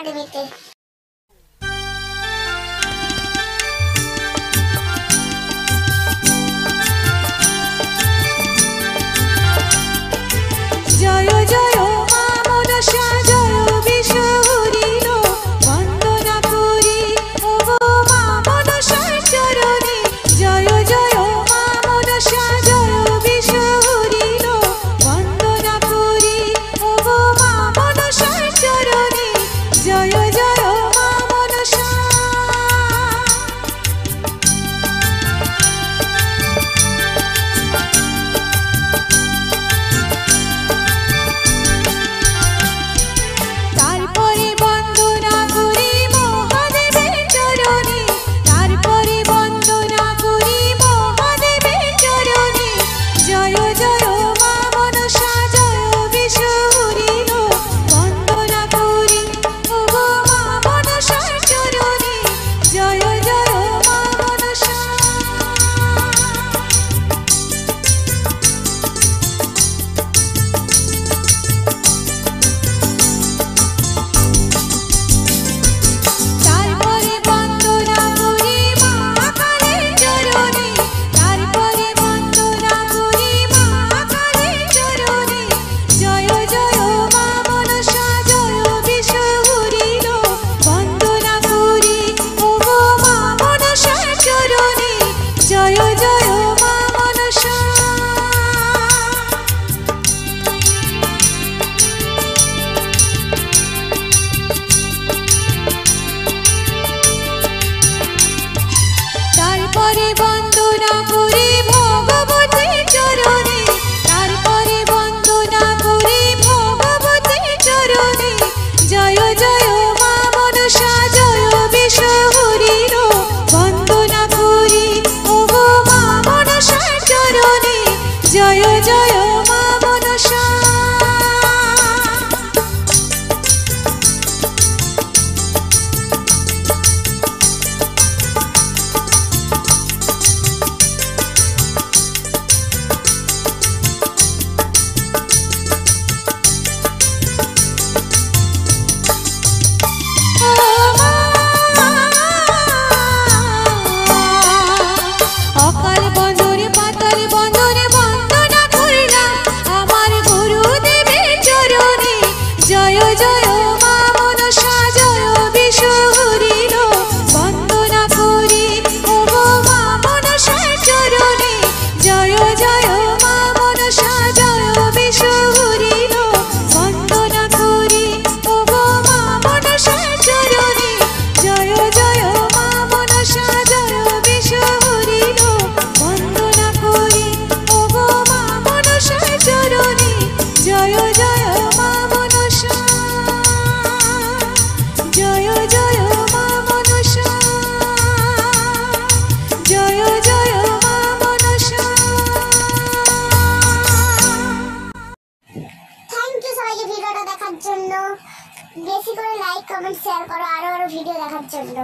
একাডেমিতে। জয় জয় মা মনসা জয় বিশ্বহরিণ বন্দনা করি ওগো মা মনসার চরণে। জয় জয় মা মনসা জয় বিশ্বহরিণ বন্দনা করি ওগো মা মনসার চরণে। জয় জয় মা মনসা। তারপরে বন্দনা করি মহাদেবের চরণে, তারপরে বন্দনা করি মহাদেবের চরণে। জয় জয় মা মনসা জয় বিশ্বহরিণ বন্দনা করি ওগো মা মনসার চরণে। জয় জয় মা মনসা। তারপরে বন্দনা করি মা কালীর চরণে, তারপরে বন্দনা করি মা কালীর চরণে। জয় জয় মা মনসা জয় বিশ্বহরিণ বন্দনা করি ওগো মা মনসার চরণে। জয় জয় মা মনসা। তারপরে বন্দনা করি ভগবতীর চরণে, তারপরে বন্দনা করি ভগবতীর চরণে। জয় জয় মা মনসা জয় বিশ্বহরিণ বন্দনা করি ওগো মা মনসার চরণে। জয় জয় মা মনসা। অকাল বন্দরে পাতাল বন্দরে বন্দনা করলাম আমার গুরুদেবের চরণে। জয় জয় মা মনসা জয় বিশ্বহরিণ বন্দনা করি ওগো মা মনসার চরণে। জয় জয় মা মনসা জয় বিশ্বহরিণ বন্দনা করি ওগো মা মনসার চরণে। জয় জয় মা মনসা জয় বিশ্বহরিণ বন্দনা করি ওগো মা মনসার চরণে। জয় জয় মা মনসা। জয় জয় মা মনসা। জয় জয় মা মনসা। থ্যাংক ইউ সবাইকে ভিডিওটা দেখার জন্য। বেশি করে লাইক কমেন্ট শেয়ার করো আরো আরো ভিডিও দেখার জন্য।